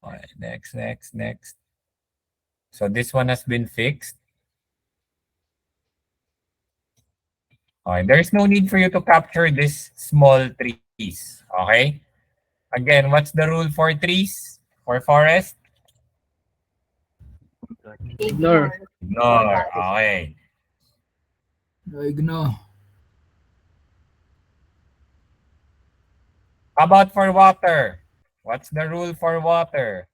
Okay, next. So this one has been fixed. Okay, there's no need for you to capture these small trees. Okay? Again, what's the rule for trees? For forest? Ignore. Ignore. Okay. Ignore. How about for water? What's the rule for water?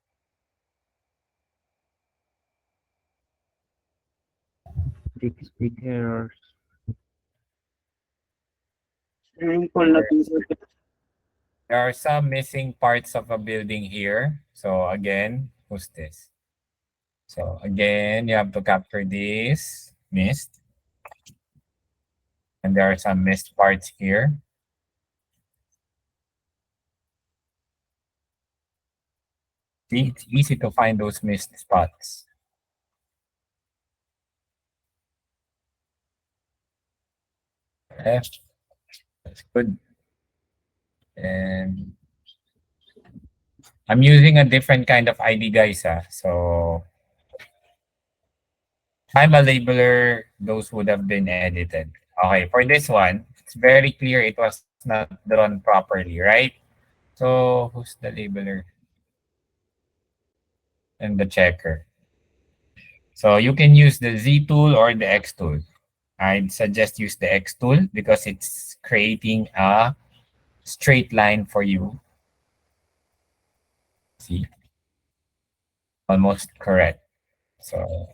Speakers. Swimming pool na pinipili. There are some missing parts of a building here. So again, who's this? So again, you have to capture this mist. And there are some missed parts here. See, it's easy to find those missed spots. F. That's good. And I'm using a different kind of ID, guys. So I'm a labeler. Those would have been edited. Okay, for this one, it's very clear it was not drawn properly, right? So who's the labeler? And the checker. So you can use the Z tool or the X tool. I'd suggest use the X tool because it's creating a straight line for you. See? Almost correct. So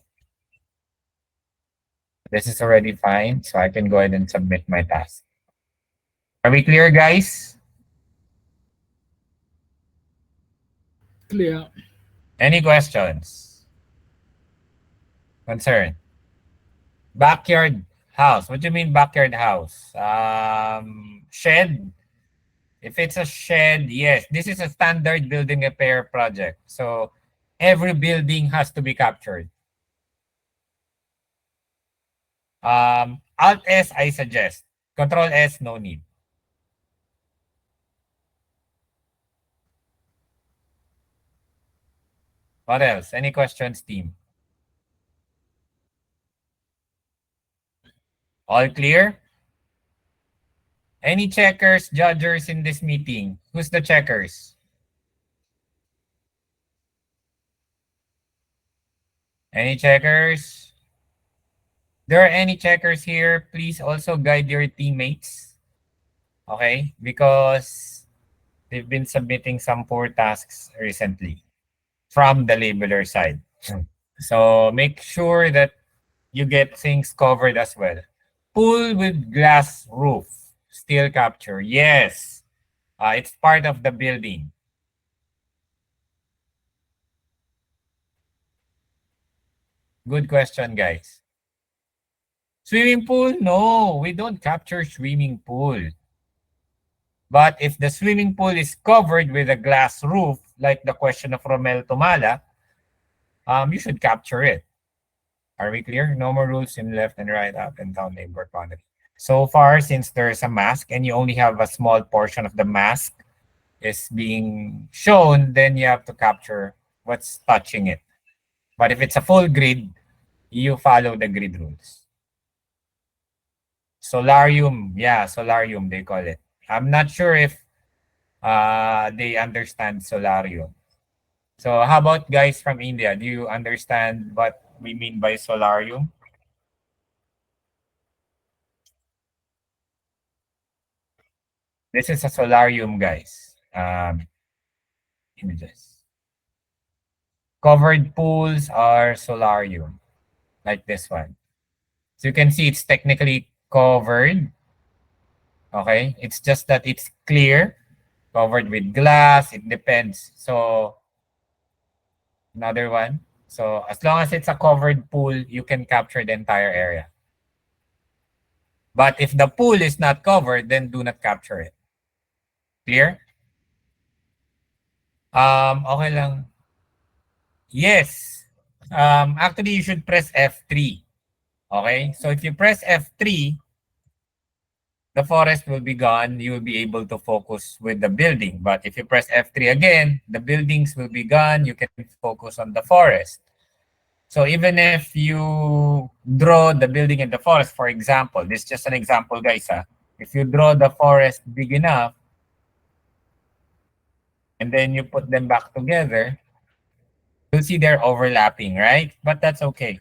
this is already fine. So I can go ahead and submit my task. Are we clear, guys? Clear. Any questions? Concern? Backyard house. What do you mean backyard house? Shed. If it's a shed, yes. This is a standard building repair project. So every building has to be captured. Alt S, I suggest. Control S, no need. What else? Any questions, team? All clear? Any checkers, judgers in this meeting? Who's the checkers? Any checkers? There are any checkers here, please also guide your teammates. Okay? Because they've been submitting some poor tasks recently from the labeler side. So make sure that you get things covered as well. Pool with glass roof. Still capture. Yes. It's part of the building. Good question, guys. Swimming pool? No, we don't capture swimming pool. But if the swimming pool is covered with a glass roof, like the question of Romel Tumala, you should capture it. Are we clear? No more rules in left and right, up and down, neighbor boundary. So far, since there's a mask and you only have a small portion of the mask is being shown, then you have to capture what's touching it. But if it's a full grid, you follow the grid rules. Solarium, yeah, solarium, they call it. I'm not sure if they understand solarium. So how about guys from India? Do you understand what we mean by solarium? This is a solarium, guys. Images. Covered pools are solarium, like this one. So you can see it's technically covered. Okay, it's just that it's clear, covered with glass. It depends. So another one. So as long as it's a covered pool, you can capture the entire area. But if the pool is not covered, then do not capture it. Clear? Okay lang. Yes. Actually, you should press F3. Okay? So if you press F3, the forest will be gone. You will be able to focus with the building. But if you press F3 again, the buildings will be gone. You can focus on the forest. So even if you draw the building in the forest, for example, this is just an example, guys. If you draw the forest big enough, and then you put them back together, you'll see they're overlapping, right? But that's okay.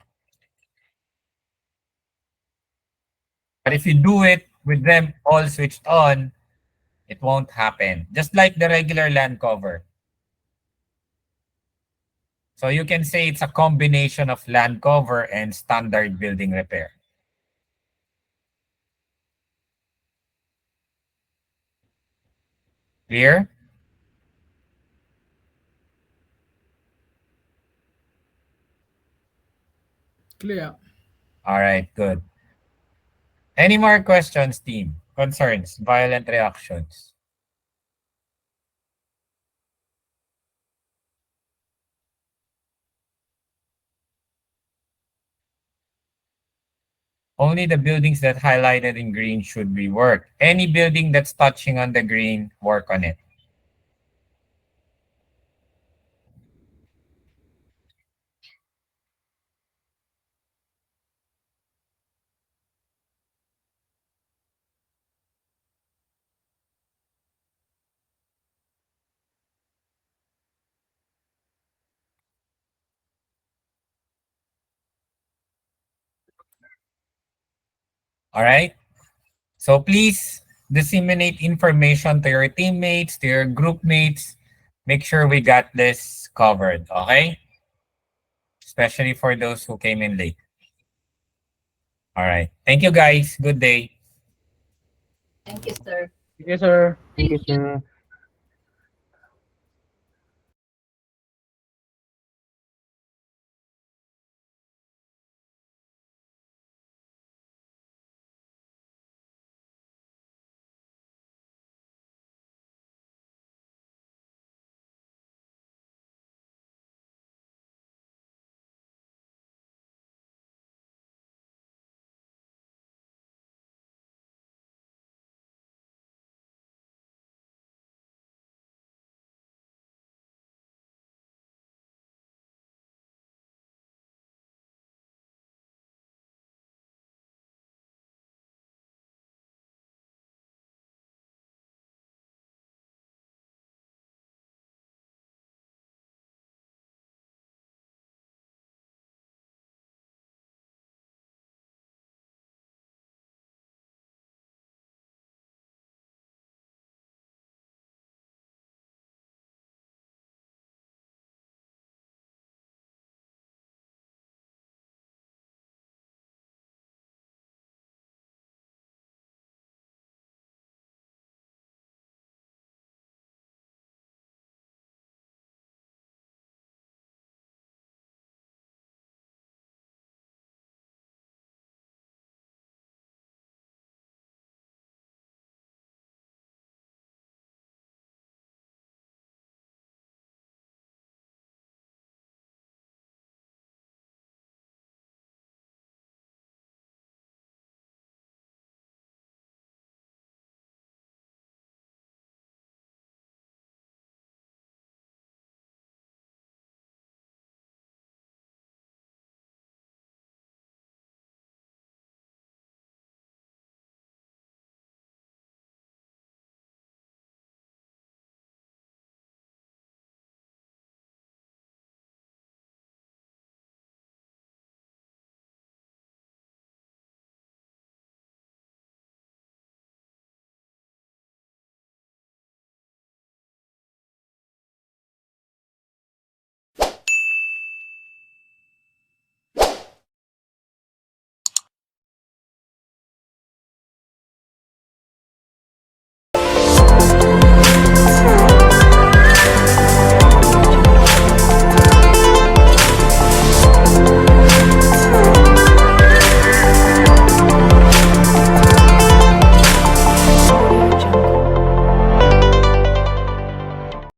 But if you do it with them all switched on, it won't happen. Just like the regular land cover. So you can say it's a combination of land cover and standard building repair. Clear? Clear. All right, good. Any more questions, team? Concerns, violent reactions? Only the buildings that highlighted in green should be worked. Any building that's touching on the green, work on it. All right? So please disseminate information to your teammates, to your group mates. Make sure we got this covered, okay? Especially for those who came in late. All right. Thank you, guys. Good day. Thank you, sir. Thank you, sir. Thank you, sir.